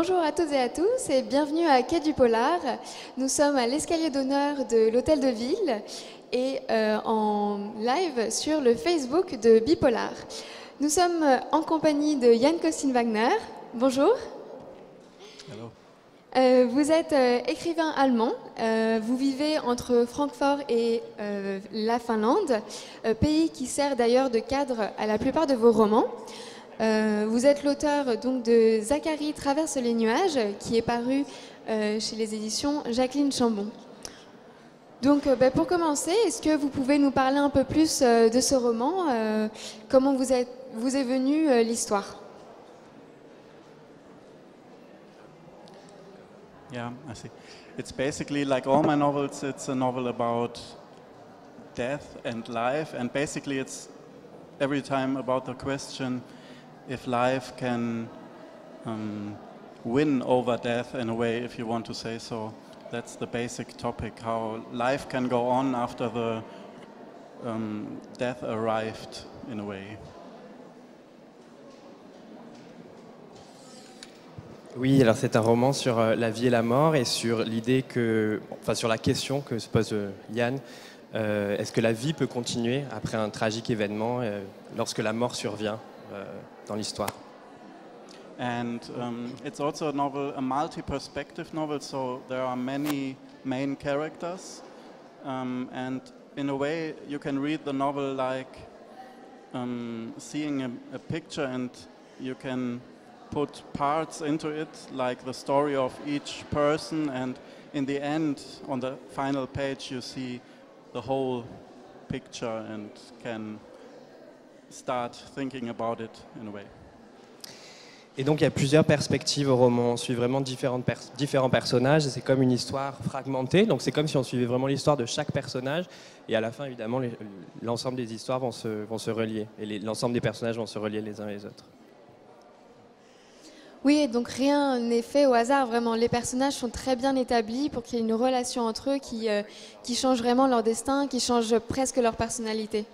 Bonjour à toutes et à tous et bienvenue à Quai du Polar. Nous sommes à l'escalier d'honneur de l'Hôtel de Ville et en live sur le Facebook de Bipolar. Nous sommes en compagnie de Jan Costin Wagner. Bonjour. Hello. Vous êtes écrivain allemand. Vous vivez entre Francfort et la Finlande, pays qui sert d'ailleurs de cadre à la plupart de vos romans. Vous êtes l'auteur donc de Zacharie traverse les nuages, qui est paru chez les éditions Jacqueline Chambon. Donc, pour commencer, est-ce que vous pouvez nous parler un peu plus de ce roman comment vous est venue l'histoire? Yeah, I see. It's basically like all my novels, it's a novel about death and life, and basically it's every time about the question if life can win over death in a way, if you want to say so. That's the basic topic, how life can go on after the death arrived in a way. Oui, alors c'est un roman sur la vie et la mort et sur l'idée que, enfin sur la question que se pose Jan, est-ce que la vie peut continuer après un tragique événement lorsque la mort survient dans l'histoire? And it's also a novel, a multi-perspective novel, so there are many main characters, and in a way you can read the novel like seeing a picture, and you can put parts into it, like the story of each person, and in the end, on the final page, you see the whole picture and can start thinking about it in a way. Et donc il y a plusieurs perspectives au roman, on suit vraiment différents personnages, et c'est comme une histoire fragmentée, donc c'est comme si on suivait vraiment l'histoire de chaque personnage, et à la fin évidemment l'ensemble des histoires vont se relier, et l'ensemble des personnages vont se relier les uns les autres. Oui, donc rien n'est fait au hasard, vraiment. Les personnages sont très bien établis pour qu'il y ait une relation entre eux qui change vraiment leur destin, qui change presque leur personnalité.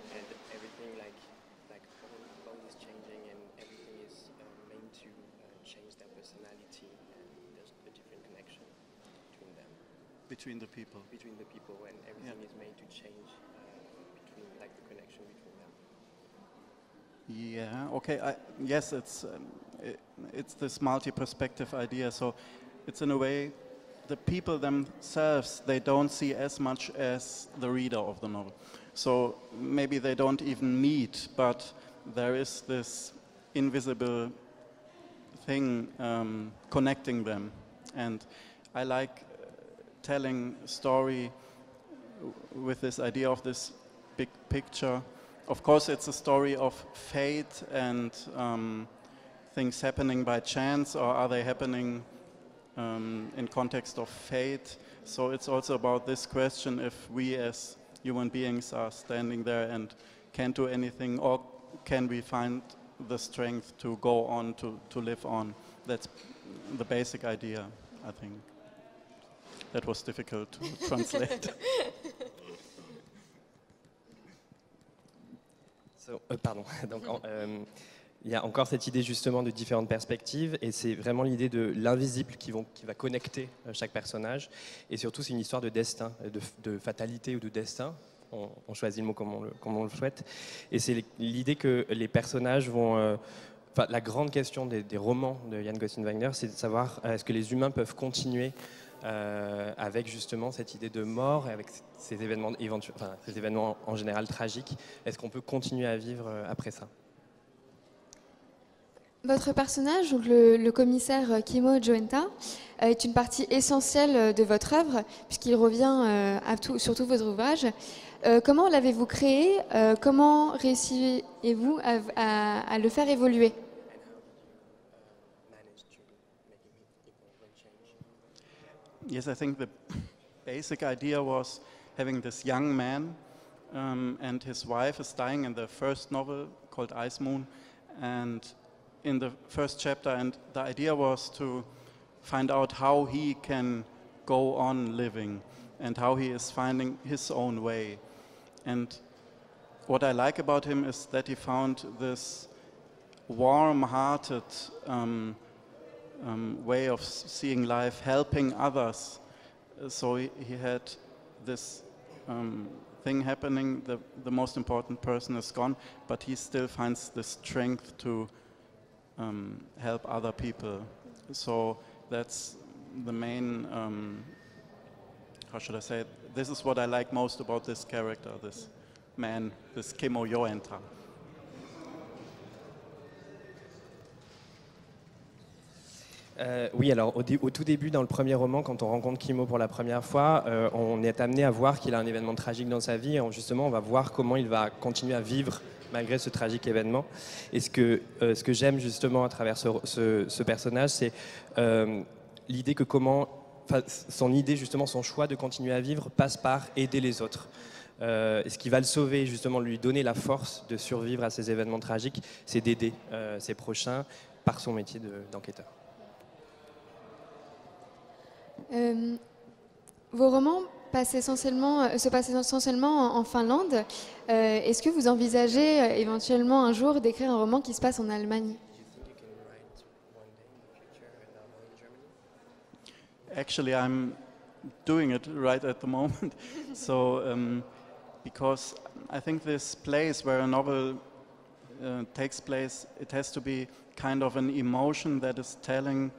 Between the people. Between the people, and everything is made to change between, like the connection between them. Yeah. Okay. Yes, it's this multi-perspective idea. So, it's in a way, the people themselves, they don't see as much as the reader of the novel. So maybe they don't even meet, but there is this invisible thing connecting them, and I like telling a story with this idea of this big picture. Of course, it's a story of fate and things happening by chance, or are they happening in context of fate? So it's also about this question, if we as human beings are standing there and can't do anything, or can we find the strength to go on, to live on? That's the basic idea, I think. That was difficult to translate. Pardon. Donc, il y a encore cette idée justement de différentes perspectives, et c'est vraiment l'idée de l'invisible qui va connecter chaque personnage, et surtout c'est une histoire de destin, de fatalité ou de destin. On choisit le mot comme on le souhaite, et c'est l'idée que les personnages vont... la grande question des romans de Jan Costin Wagner, c'est de savoir est-ce que les humains peuvent continuer avec justement cette idée de mort et avec ces événements en général tragiques. Est-ce qu'on peut continuer à vivre après ça? Votre personnage, donc le commissaire Kimmo Joenta, est une partie essentielle de votre œuvre, puisqu'il revient sur tous vos ouvrages. Comment l'avez-vous créé? Comment réussissez-vous à le faire évoluer? Yes, I think the basic idea was having this young man and his wife is dying in the first novel called Ice Moon, and in the first chapter, and the idea was to find out how he can go on living and how he is finding his own way. And what I like about him is that he found this warm-hearted way of seeing life, helping others. So he had this thing happening, the most important person is gone, but he still finds the strength to help other people. So that's the main, how should I say it? This is what I like most about this character, this man, this Kimmo Joentra. Oui, alors au tout début, dans le premier roman, quand on rencontre Kimmo pour la première fois, on est amené à voir qu'il a un événement tragique dans sa vie et justement on va voir comment il va continuer à vivre malgré ce tragique événement. Et ce que j'aime justement à travers ce personnage, c'est l'idée que son idée, justement, son choix de continuer à vivre passe par aider les autres. Et ce qui va le sauver, justement, lui donner la force de survivre à ces événements tragiques, c'est d'aider ses prochains par son métier d'enquêteur. Vos romans se passent essentiellement en Finlande. Est-ce que vous envisagez éventuellement un jour d'écrire un roman qui se passe en Allemagne? Actually, I'm doing it right at the moment. So, because I think this place where a novel takes place, it has to be kind of an emotion that is telling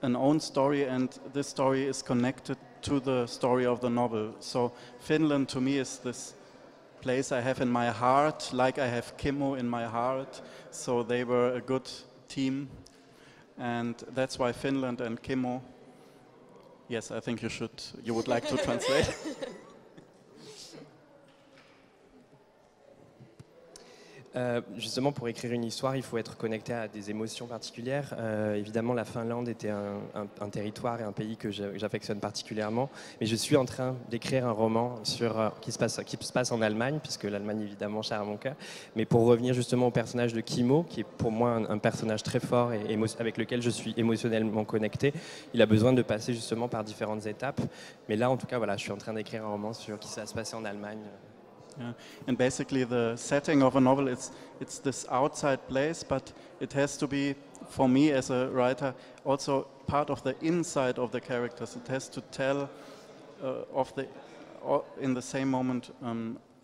an own story, and this story is connected to the story of the novel. So Finland to me is this place I have in my heart, like I have Kimmo in my heart. So they were a good team, and that's why Finland and Kimmo. Yes, I think you would like to translate. Justement, pour écrire une histoire, il faut être connecté à des émotions particulières. Évidemment, la Finlande était un territoire et un pays que j'affectionne particulièrement. Mais je suis en train d'écrire un roman qui se passe en Allemagne, puisque l'Allemagne est évidemment chère à mon cœur. Mais pour revenir justement au personnage de Kimmo, qui est pour moi un personnage très fort et avec lequel je suis émotionnellement connecté, il a besoin de passer justement par différentes étapes. Mais là, en tout cas, voilà, je suis en train d'écrire un roman qui va se passer en Allemagne. Yeah. And basically the setting of a novel, it's this outside place, but it has to be, for me as a writer, also part of the inside of the characters. It has to tell in the same moment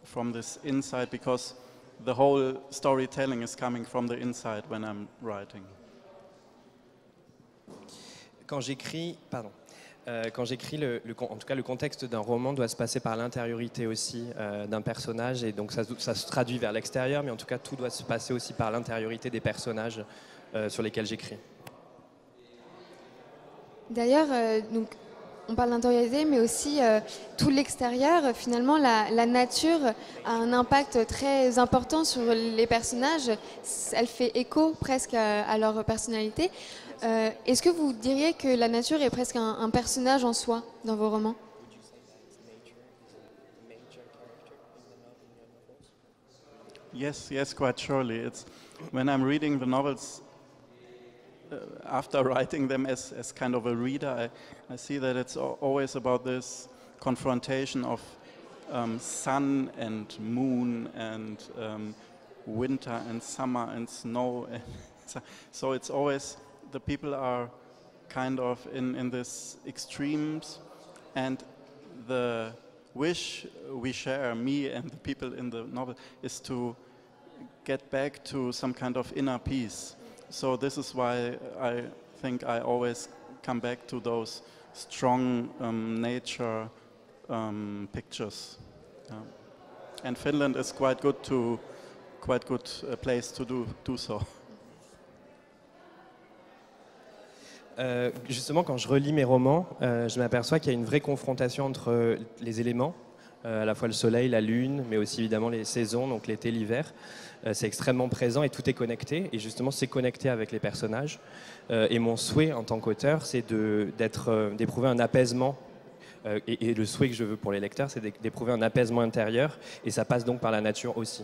from this inside, because the whole storytelling is coming from the inside when I'm writing. Quand j'écris, en tout cas le contexte d'un roman doit se passer par l'intériorité aussi d'un personnage, et donc ça se traduit vers l'extérieur, mais en tout cas tout doit se passer aussi par l'intériorité des personnages sur lesquels j'écris. D'ailleurs, donc, on parle d'intériorité, mais aussi tout l'extérieur. Finalement, la nature a un impact très important sur les personnages. Elle fait écho presque à leur personnalité. Est-ce que vous diriez que la nature est presque un personnage en soi dans vos romans? Yes, quite surely. It's when I'm reading the novels, after writing them as kind of a reader, I see that it's always about this confrontation of sun and moon and winter and summer and snow. So it's always, the people are kind of in this extremes, and the wish we share, me and the people in the novel, is to get back to some kind of inner peace. So this is why I think I always come back to those strong nature pictures. And Finland is quite good place to do so. Justement, quand je relis mes romans, je m'aperçois qu'il y a une vraie confrontation entre les éléments, à la fois le soleil, la lune, mais aussi évidemment les saisons, donc l'été, l'hiver. C'est extrêmement présent et tout est connecté. Et justement, c'est connecté avec les personnages. Et mon souhait en tant qu'auteur, c'est d'éprouver un apaisement. Et le souhait que je veux pour les lecteurs, c'est d'éprouver un apaisement intérieur. Et ça passe donc par la nature aussi.